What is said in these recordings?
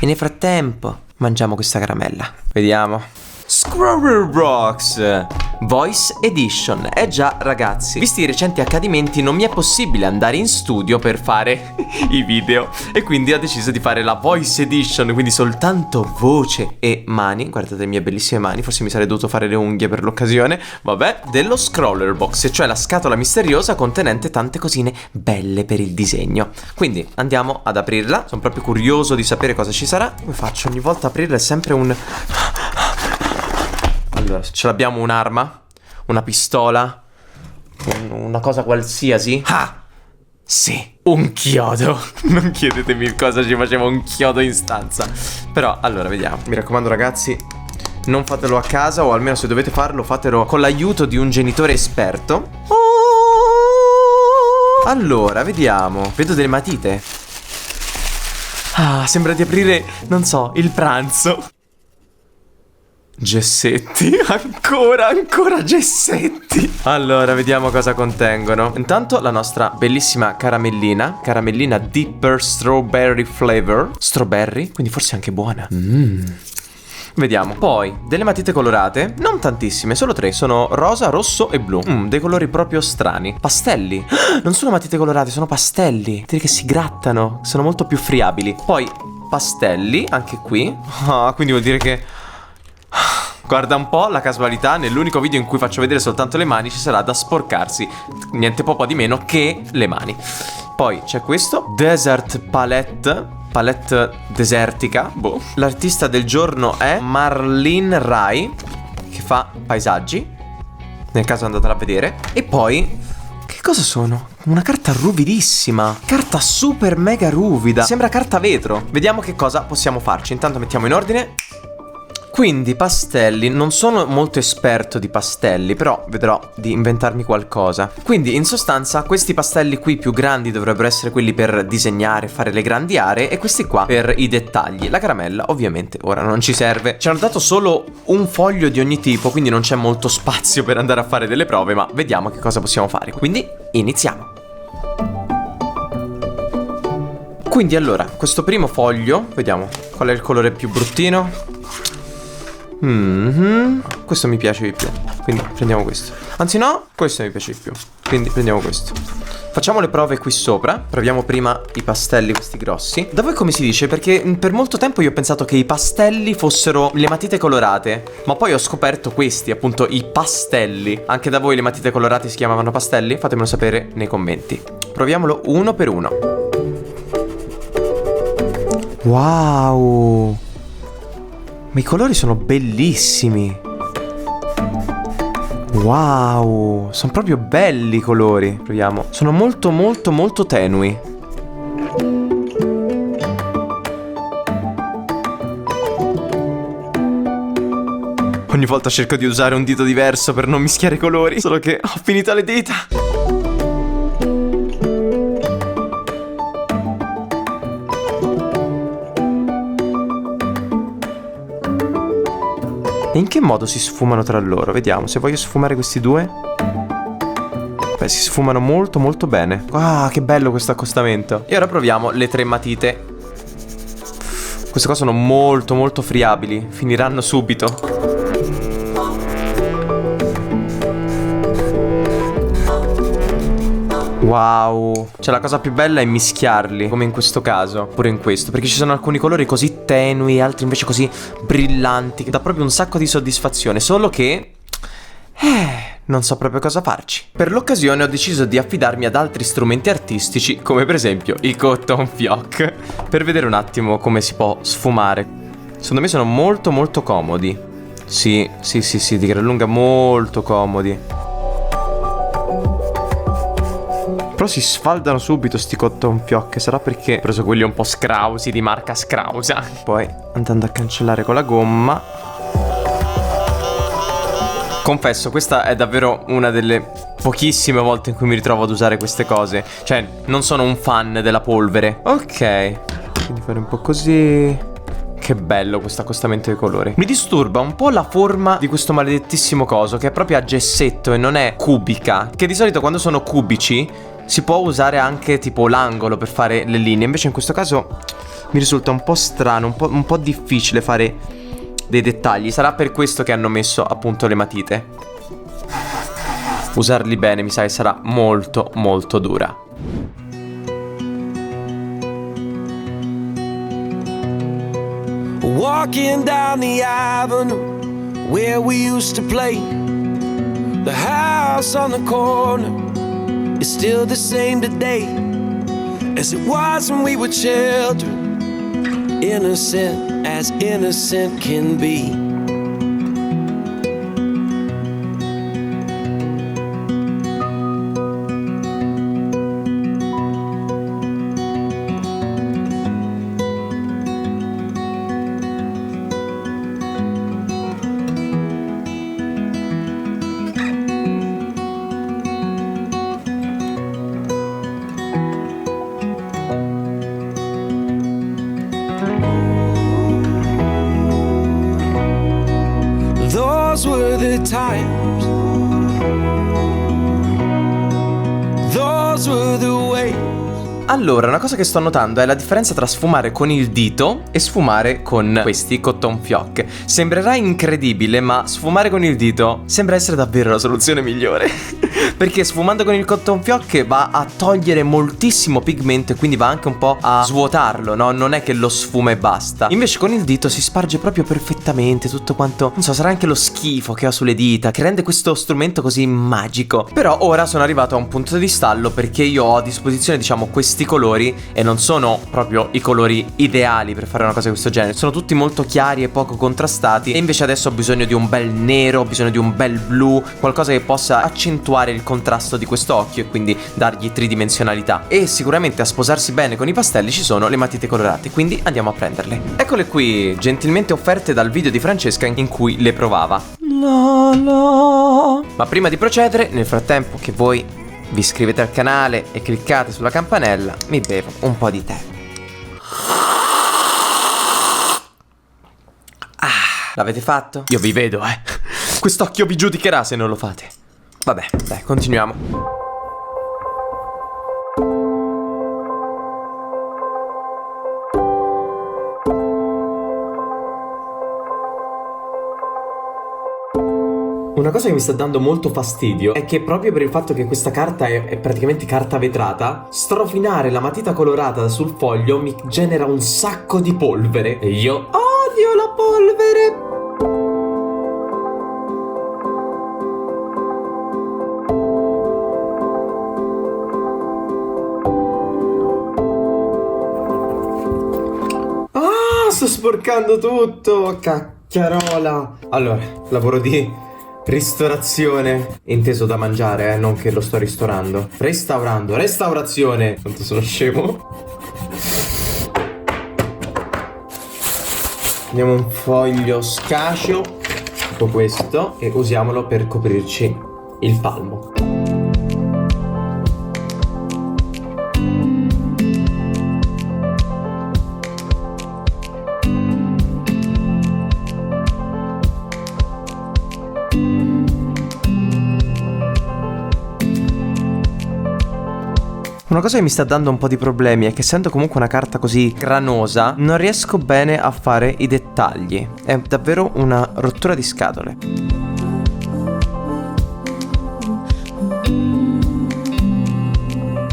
E nel frattempo mangiamo questa caramella. Vediamo. Scrollerbox Voice Edition. Già ragazzi, visti i recenti accadimenti non mi è possibile andare in studio per fare i video, e quindi ho deciso di fare la Voice Edition, quindi soltanto voce e mani. Guardate le mie bellissime mani, forse mi sarei dovuto fare le unghie per l'occasione. Vabbè, dello Scrollerbox, cioè la scatola misteriosa contenente tante cosine belle per il disegno. Quindi andiamo ad aprirla. Sono proprio curioso di sapere cosa ci sarà. Come faccio ogni volta a aprirla? È sempre un... Allora, ce l'abbiamo un'arma, una pistola, una cosa qualsiasi. Ah, sì, un chiodo. Non chiedetemi cosa ci faceva un chiodo in stanza. Però, allora, vediamo. Mi raccomando ragazzi, non fatelo a casa, o almeno se dovete farlo, fatelo con l'aiuto di un genitore esperto. Allora, vediamo. Vedo delle matite. Ah, sembra di aprire, non so, il pranzo. Gessetti, ancora gessetti. Allora, vediamo cosa contengono. Intanto la nostra bellissima caramellina Deeper Strawberry Flavor. Strawberry, quindi forse anche buona. Vediamo. Poi delle matite colorate, non tantissime, solo 3. Sono rosa, rosso e blu. Dei colori proprio strani. Pastelli. Non sono matite colorate, sono pastelli. Direi che si grattano, sono molto più friabili. Poi pastelli, anche qui. Quindi vuol dire che... Guarda un po' la casualità, nell'unico video in cui faccio vedere soltanto le mani ci sarà da sporcarsi niente po' di meno che le mani. Poi c'è questo Desert Palette desertica. Boh. L'artista del giorno è Marlene Rai, che fa paesaggi, nel caso andatela a vedere. E poi che cosa sono? Una carta ruvidissima, carta super mega ruvida, sembra carta vetro. Vediamo che cosa possiamo farci. Intanto mettiamo in ordine. Quindi pastelli, non sono molto esperto di pastelli, però vedrò di inventarmi qualcosa. Quindi in sostanza questi pastelli qui più grandi dovrebbero essere quelli per disegnare, fare le grandi aree, e questi qua per i dettagli. La caramella ovviamente ora non ci serve. Ci hanno dato solo un foglio di ogni tipo, quindi non c'è molto spazio per andare a fare delle prove, ma vediamo che cosa possiamo fare. Quindi iniziamo. Quindi allora, questo primo foglio, vediamo qual è il colore più bruttino. Questo mi piace di più, quindi prendiamo questo. Anzi no, questo mi piace di più, quindi prendiamo questo. Facciamo le prove qui sopra. Proviamo prima i pastelli, questi grossi. Da voi come si dice? Perché per molto tempo io ho pensato che i pastelli fossero le matite colorate, ma poi ho scoperto questi, appunto, i pastelli. Anche da voi le matite colorate si chiamavano pastelli? Fatemelo sapere nei commenti. Proviamolo uno per uno. Wow, ma i colori sono bellissimi. Wow, sono proprio belli i colori. Proviamo. Sono molto molto molto tenui. Ogni volta cerco di usare un dito diverso per non mischiare i colori, solo che ho finito le dita. E in che modo si sfumano tra loro? Vediamo, se voglio sfumare questi due. Beh, si sfumano molto molto bene. Ah, che bello questo accostamento. E ora proviamo le 3 matite. Queste qua sono molto molto friabili. Finiranno subito. Wow. Cioè la cosa più bella è mischiarli, come in questo caso, pure in questo, perché ci sono alcuni colori così tenui, altri invece così brillanti, che dà proprio un sacco di soddisfazione. Solo che non so proprio cosa farci. Per l'occasione ho deciso di affidarmi ad altri strumenti artistici, come per esempio i cotton fioc, per vedere un attimo come si può sfumare. Secondo me sono molto molto comodi. Sì, di gran lunga molto comodi. Però si sfaldano subito sti cotton fioc. Sarà perché ho preso quelli un po' scrausi, di marca Scrausa. Poi andando a cancellare con la gomma. Confesso, questa è davvero una delle pochissime volte in cui mi ritrovo ad usare queste cose. Cioè, non sono un fan della polvere. Ok, quindi fare un po' così. Che bello questo accostamento di colori. Mi disturba un po' la forma di questo maledettissimo coso, che è proprio a gessetto e non è cubica. Che di solito quando sono cubici si può usare anche tipo l'angolo per fare le linee. Invece in questo caso mi risulta un po' strano, un po' difficile fare dei dettagli. Sarà per questo che hanno messo appunto le matite. Usarli bene mi sa che sarà molto molto dura. Walking down the avenue where we used to play. The house on the corner is still the same today as it was when we were children, innocent as innocent can be. Those were the times. Those were the ways. Allora, una cosa che sto notando è la differenza tra sfumare con il dito e sfumare con questi cotton fioc. Sembrerà incredibile, ma sfumare con il dito sembra essere davvero la soluzione migliore. Perché sfumando con il cotton fioc va a togliere moltissimo pigmento e quindi va anche un po' a svuotarlo, no? Non è che lo sfuma e basta. Invece con il dito si sparge proprio perfettamente tutto quanto, non so, sarà anche lo schifo che ho sulle dita che rende questo strumento così magico. Però ora sono arrivato a un punto di stallo perché io ho a disposizione, diciamo, questi colori e non sono proprio i colori ideali per fare una cosa di questo genere. Sono tutti molto chiari e poco contrastati e invece adesso ho bisogno di un bel nero, ho bisogno di un bel blu, qualcosa che possa accentuare il contrasto di questo occhio e quindi dargli tridimensionalità. E sicuramente a sposarsi bene con i pastelli ci sono le matite colorate, quindi andiamo a prenderle. Eccole qui, gentilmente offerte dal video di Francesca in cui le provava. Ma prima di procedere, nel frattempo che voi vi iscrivete al canale e cliccate sulla campanella, mi bevo un po' di tè. L'avete fatto? Io vi vedo, Quest'occhio vi giudicherà se non lo fate. Vabbè, dai, continuiamo. Una cosa che mi sta dando molto fastidio è che proprio per il fatto che questa carta è praticamente carta vetrata, strofinare la matita colorata sul foglio mi genera un sacco di polvere. E io odio la polvere! Sto sporcando tutto, cacchiarola. Allora, lavoro di ristorazione, inteso da mangiare, non che lo sto ristorando. Restaurazione. Quanto sono scemo. Prendiamo un foglio scaceo, tipo questo, e usiamolo per coprirci il palmo. Una cosa che mi sta dando un po' di problemi è che essendo comunque una carta così granosa non riesco bene a fare i dettagli. È davvero una rottura di scatole.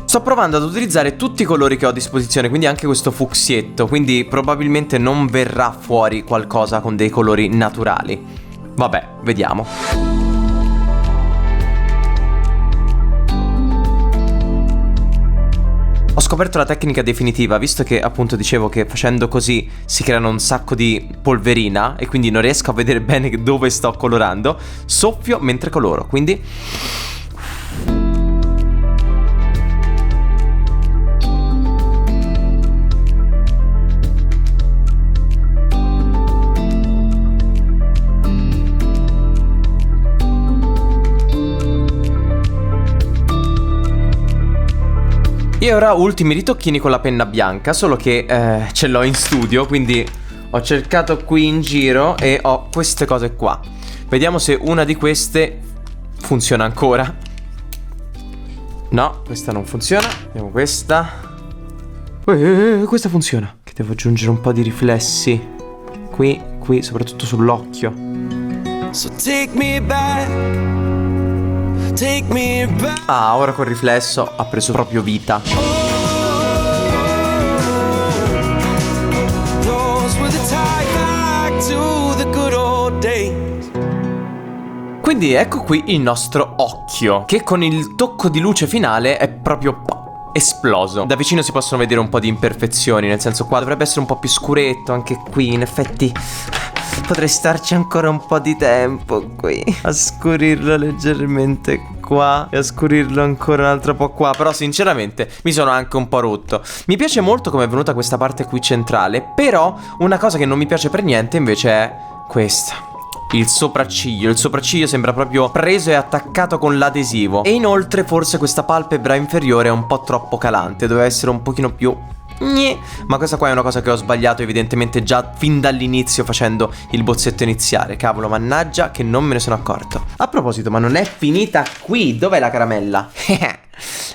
Sto provando ad utilizzare tutti i colori che ho a disposizione, quindi anche questo fucsietto, quindi probabilmente non verrà fuori qualcosa con dei colori naturali. Vabbè, vediamo. Ho scoperto la tecnica definitiva, visto che appunto dicevo che facendo così si creano un sacco di polverina e quindi non riesco a vedere bene dove sto colorando. Soffio mentre coloro, quindi... E ora ultimi ritocchini con la penna bianca, solo che ce l'ho in studio, quindi ho cercato qui in giro e ho queste cose qua. Vediamo se una di queste funziona ancora. No, questa non funziona. Vediamo questa. Questa funziona. Che Devo aggiungere un po' di riflessi. Qui, soprattutto sull'occhio. So take me back, take me back. Ah, ora col riflesso ha preso proprio vita. Those were the tie back to the good old days. Quindi ecco qui il nostro occhio, che con il tocco di luce finale è proprio esploso. Da vicino si possono vedere un po' di imperfezioni, nel senso qua dovrebbe essere un po' più scuretto, anche qui in effetti potrei starci ancora un po' di tempo qui a scurirlo leggermente qua e a scurirlo ancora un altro po' qua. Però sinceramente mi sono anche un po' rotto. Mi piace molto come è venuta questa parte qui centrale, però una cosa che non mi piace per niente invece è questa. Il sopracciglio sembra proprio preso e attaccato con l'adesivo. E inoltre forse questa palpebra inferiore è un po' troppo calante, doveva essere un pochino più... Ma questa qua è una cosa che ho sbagliato evidentemente già fin dall'inizio facendo il bozzetto iniziale. Cavolo, mannaggia che non me ne sono accorto. A proposito, ma non è finita qui. Dov'è la caramella?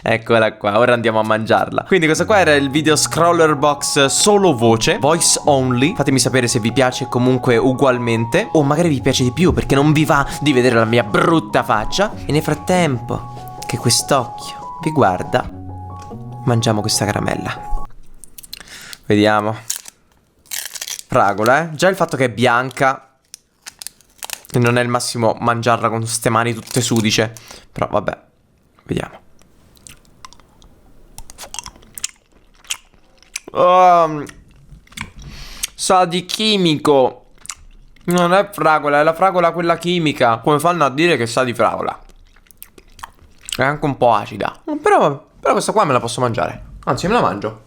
Eccola qua, ora andiamo a mangiarla. Quindi questo qua era il video Scroller Box solo voce, voice only. Fatemi sapere se vi piace comunque ugualmente, o magari vi piace di più perché non vi va di vedere la mia brutta faccia. E nel frattempo che quest'occhio vi guarda, mangiamo questa caramella. Vediamo. Fragola, già il fatto che è bianca e non è il massimo mangiarla con queste mani tutte sudice. Però vabbè, vediamo. Sa di chimico. Non è fragola, è la fragola quella chimica. Come fanno a dire che sa di fragola? È anche un po' acida. Però questa qua me la posso mangiare. Anzi, me la mangio.